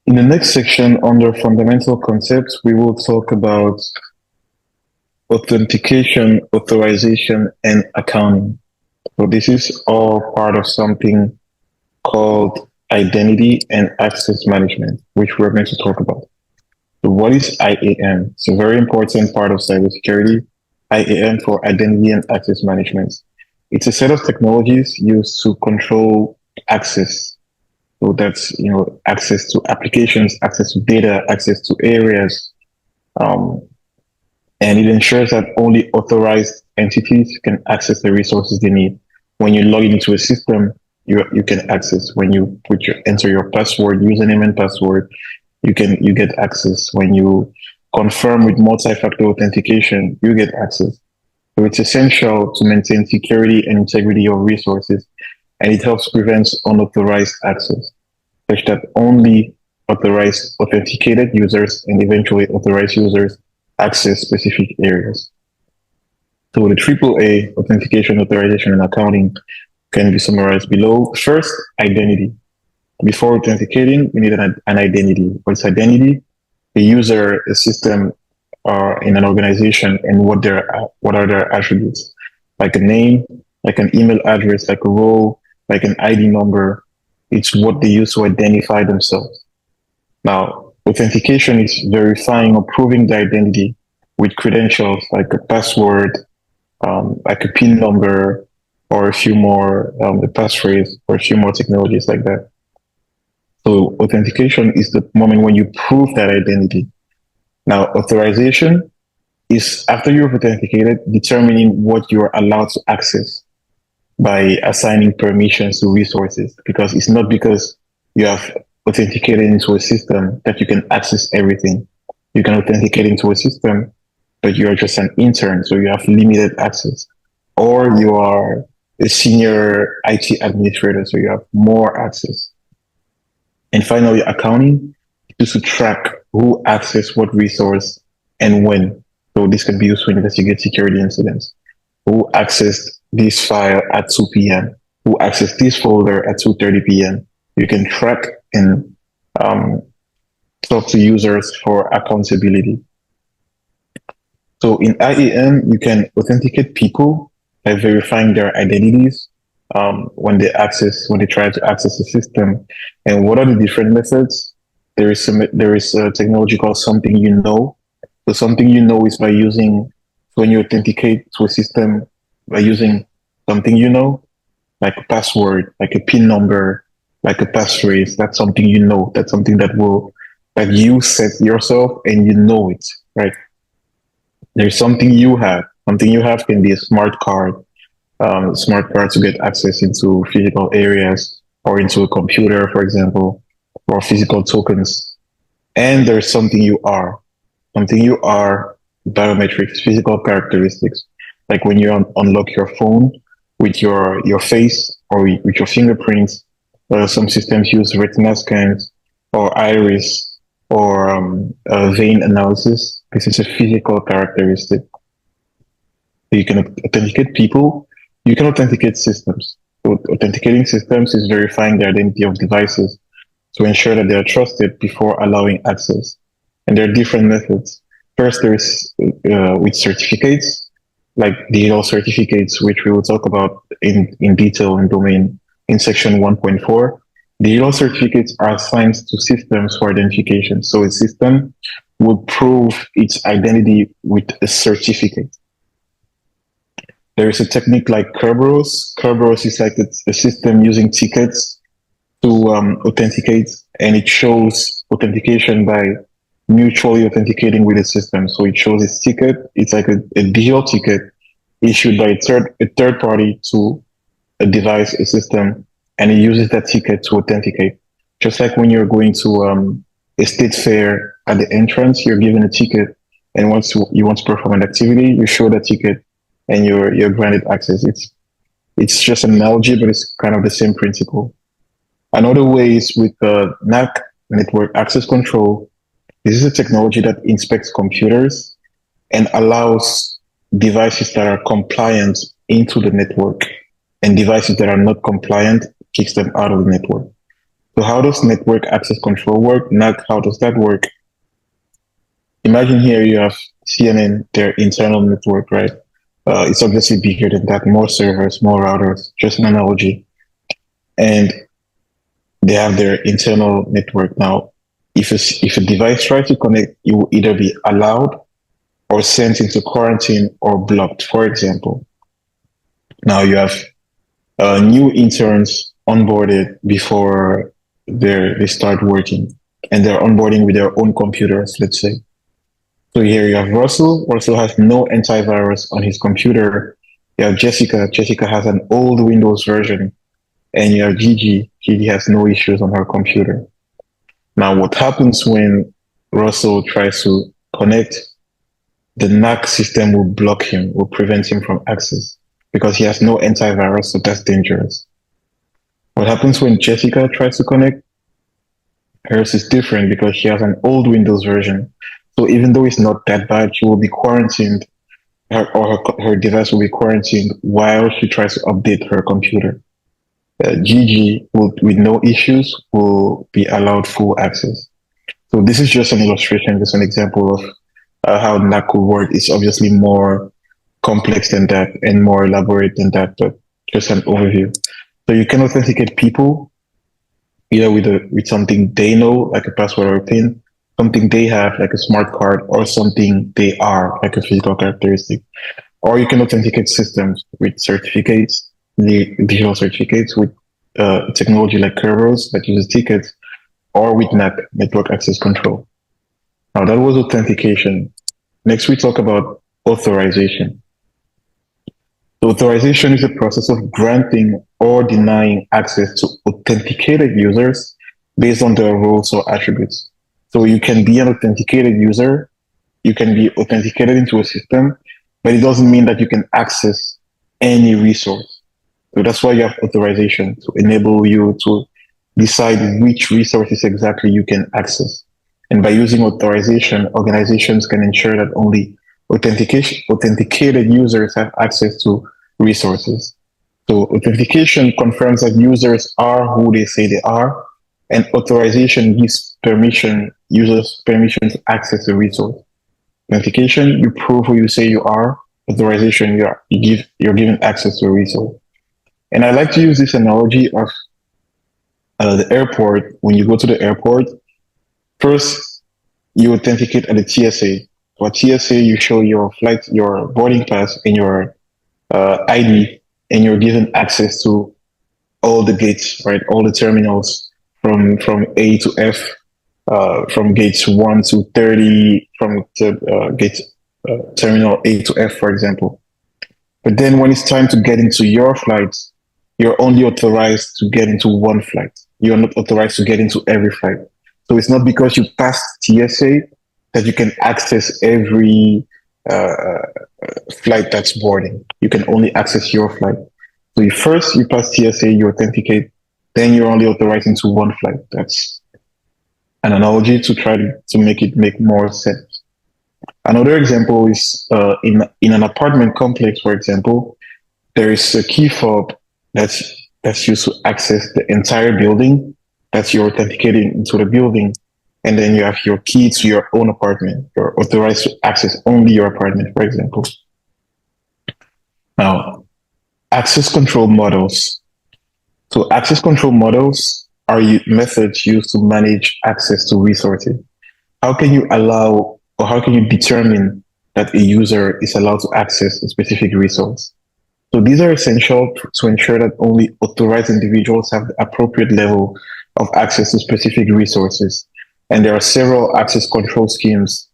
In the next section, under fundamental concepts, we will talk about authentication, authorization, and accounting. So this is all part of something called identity and access management, which we're going to talk about. So what is IAM? It's a very important part of cybersecurity. IAM for identity and access management. It's a set of technologies used to control access. So that's, access to applications, access to data, access to areas. And it ensures that only authorized entities can access the resources they need. When you log into a system, you can access. When you enter your password, username and password, you get access. When you confirm with multi-factor authentication, you get access. So it's essential to maintain security and integrity of resources, and it helps prevent unauthorized access, such that only authorized authenticated users and eventually authorized users access specific areas. So the AAA, authentication, authorization, and accounting, can be summarized below. First, identity. Before authenticating, we need an identity. What's identity? A user, a system, or in an organization, and what are their attributes, like a name, like an email address, like a role, like an ID number. It's what they use to identify themselves. Now, authentication is verifying or proving the identity with credentials like a password, like a PIN number, or a few more, the passphrase, or a few more technologies like that. So authentication is the moment when you prove that identity. Now, authorization is after you've authenticated, determining what you're allowed to access by assigning permissions to resources, because it's not because you have authenticated into a system that you can access everything. You can authenticate into a system, but you're just an intern, so you have limited access. Or you are a senior IT administrator, so you have more access. And finally, accounting is to track who accessed what resource and when. So this can be used to investigate security incidents. Who accessed this file at 2 p.m., who accessed this folder at 2:30 p.m. You can track and talk to users for accountability. So in IAM, you can authenticate people by verifying their identities when they try to access the system. And what are the different methods? There is a technology called something you know. So something you know is by using, when you authenticate to a system, by using something you know, like a password, like a PIN number, like a passphrase. That's something you know. That's something that you set yourself and you know it, right? There's something you have. Something you have can be a smart card to get access into physical areas or into a computer, for example, or physical tokens. And there's something you are. Something you are, biometrics, physical characteristics, like when you unlock your phone with your face or with your fingerprints. Some systems use retina scans or iris or vein analysis. This is a physical characteristic. You can authenticate people. You can authenticate systems. So authenticating systems is verifying the identity of devices to ensure that they are trusted before allowing access. And there are different methods. First, there's with certificates, like digital certificates, which we will talk about in detail in section 1.4. Digital certificates are assigned to systems for identification. So a system will prove its identity with a certificate. There is a technique like Kerberos. Kerberos is like a system using tickets to authenticate, and it shows authentication by mutually authenticating with the system. So it shows its ticket. It's like a digital ticket issued by a third party to a device, a system, and it uses that ticket to authenticate. Just like when you're going to a state fair, at the entrance, you're given a ticket, and once you want to perform an activity, you show that ticket, and you're granted access. It's just an analogy, but it's kind of the same principle. Another way is with NAC, network access control. This is a technology that inspects computers and allows devices that are compliant into the network, and devices that are not compliant kicks them out of the network. So how does network access control work? NAC, how does that work? Imagine here you have CNN, their internal network, right? It's obviously bigger than that, more servers, more routers, just an analogy. And they have their internal network. Now, if a device tries to connect, it will either be allowed or sent into quarantine or blocked, for example. Now you have new interns onboarded before they start working, and they're onboarding with their own computers, let's say. So here you have Russell. Russell has no antivirus on his computer. You have Jessica. Jessica has an old Windows version. And you have Gigi. Gigi has no issues on her computer. Now, what happens when Russell tries to connect? The NAC system will block him, will prevent him from access because he has no antivirus, so that's dangerous. What happens when Jessica tries to connect? Hers is different because she has an old Windows version. So even though it's not that bad, she will be quarantined, her device will be quarantined while she tries to update her computer. Gigi, will, with no issues, will be allowed full access. So this is just an illustration, just an example of how NAC could work. It's obviously more complex than that and more elaborate than that, but just an overview. So you can authenticate people either with something they know, like a password or a PIN, something they have, like a smart card, or something they are, like a physical characteristic. Or you can authenticate systems with certificates, the digital certificates with technology like Kerberos that uses tickets, or with NAC, network access control. Now that was authentication. Next, we talk about authorization. So authorization is a process of granting or denying access to authenticated users based on their roles or attributes. So you can be an authenticated user, you can be authenticated into a system, but it doesn't mean that you can access any resource. So that's why you have authorization to enable you to decide which resources exactly you can access. And by using authorization, organizations can ensure that only authenticated users have access to resources. So authentication confirms that users are who they say they are, and authorization gives users permission to access the resource. Authentication, you prove who you say you are. Authorization, you're given access to a resource. And I like to use this analogy of the airport. When you go to the airport, first you authenticate at the TSA. For TSA, you show your flight, your boarding pass, and your ID, and you're given access to all the gates, right? All the terminals from A to F, from gates 1 to 30, from gate terminal A to F, for example. But then when it's time to get into your flight, you're only authorized to get into one flight. You're not authorized to get into every flight. So it's not because you passed TSA that you can access every flight that's boarding. You can only access your flight. So first you pass TSA, you authenticate, then you're only authorized into one flight. That's an analogy to try to make it make more sense. Another example is in an apartment complex, for example, there is a key fob that's used to access the entire building. That's you're authenticating into the building. And then you have your key to your own apartment. You're authorized to access only your apartment, for example. Now, access control models. So access control models are methods used to manage access to resources. How can you allow, or how can you determine that a user is allowed to access a specific resource? So these are essential to ensure that only authorized individuals have the appropriate level of access to specific resources. And there are several access control schemes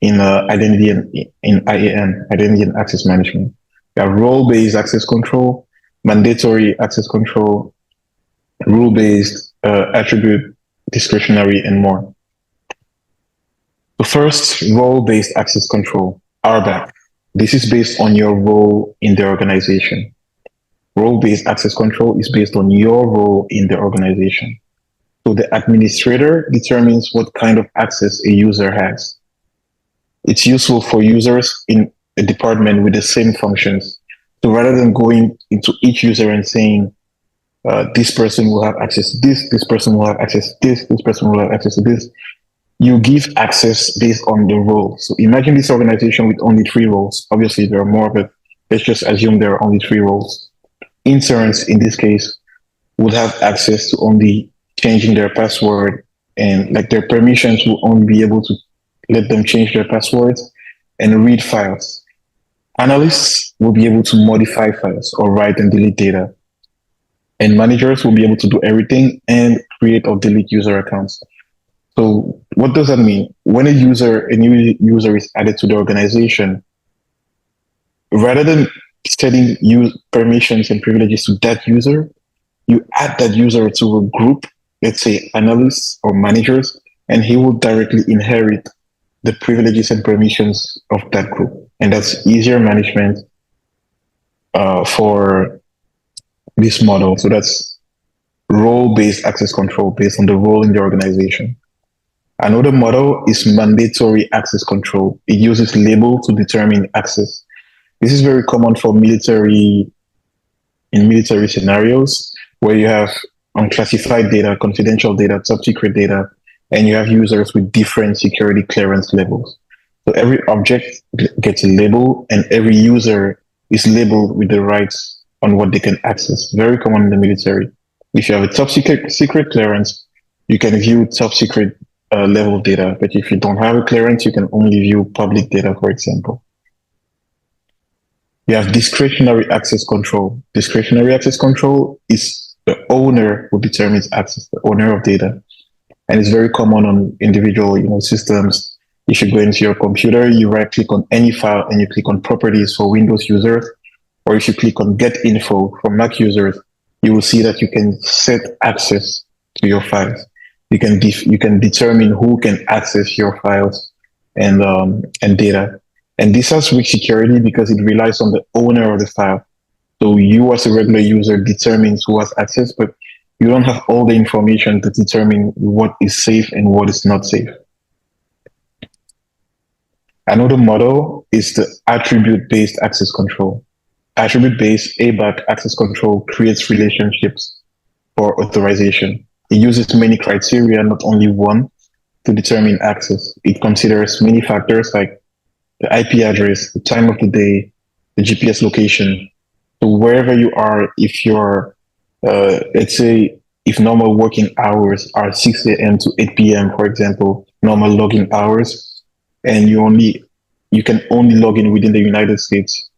in identity and in IAM, identity and access management. You have role-based access control, mandatory access control, rule-based, attribute, discretionary, and more. The first, role-based access control, RBAC. This is based on your role in the organization. Role-based access control is based on your role in the organization. So the administrator determines what kind of access a user has. It's useful for users in a department with the same functions. So rather than going into each user and saying, This person will have access to this person will have access to this person will have access to this. You give access based on the role. So imagine this organization with only 3 roles. Obviously, there are more, but let's just assume there are only 3 roles. Interns, in this case, would have access to only changing their password, and like their permissions will only be able to let them change their passwords and read files. Analysts will be able to modify files or write and delete data. And managers will be able to do everything and create or delete user accounts. So what does that mean? When a new user is added to the organization, rather than setting permissions and privileges to that user, you add that user to a group, let's say analysts or managers, and he will directly inherit the privileges and permissions of that group. And that's easier management for this model. So that's role-based access control based on the role in the organization. Another model is mandatory access control. It uses label to determine access. This is very common for military scenarios where you have unclassified data, confidential data, top secret data, and you have users with different security clearance levels. So every object gets a label, and every user is labeled with the rights on what they can access. Very common in the military. If you have a top secret clearance, you can view top secret level data, but if you don't have a clearance, you can only view public data, for example. You have discretionary access control. Discretionary access control is the owner who determines access, the owner of data. And it's very common on individual systems. If you go into your computer, you right click on any file and you click on properties for Windows users, or if you click on get info for Mac users, you will see that you can set access to your files. You can determine who can access your files and data. And this has weak security because it relies on the owner of the file. So you as a regular user determines who has access, but you don't have all the information to determine what is safe and what is not safe. Another model is the attribute-based access control. Attribute-based ABAC access control creates relationships for authorization. It uses many criteria, not only one, to determine access. It considers many factors like the IP address, the time of the day, the GPS location. So wherever you are, if you're, let's say, if normal working hours are 6 a.m. to 8 p.m., for example, normal login hours, and you can only log in within the United States,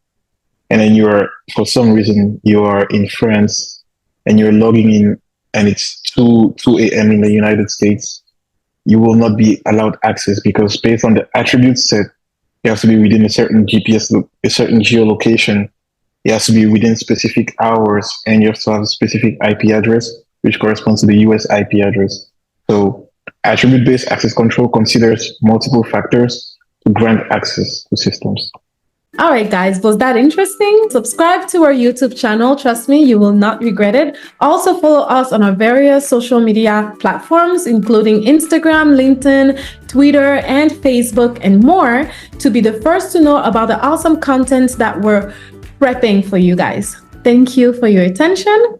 and then for some reason, you are in France and you're logging in and it's 2 a.m. in the United States, you will not be allowed access because based on the attribute set, you have to be within a certain a certain geolocation. It has to be within specific hours, and you have to have a specific IP address, which corresponds to the US IP address. So attribute-based access control considers multiple factors to grant access to systems. All right, guys, was that interesting? Subscribe to our YouTube channel. Trust me, you will not regret it. Also follow us on our various social media platforms, including Instagram, LinkedIn, Twitter, and Facebook, and more, to be the first to know about the awesome content that we're prepping for you guys. Thank you for your attention.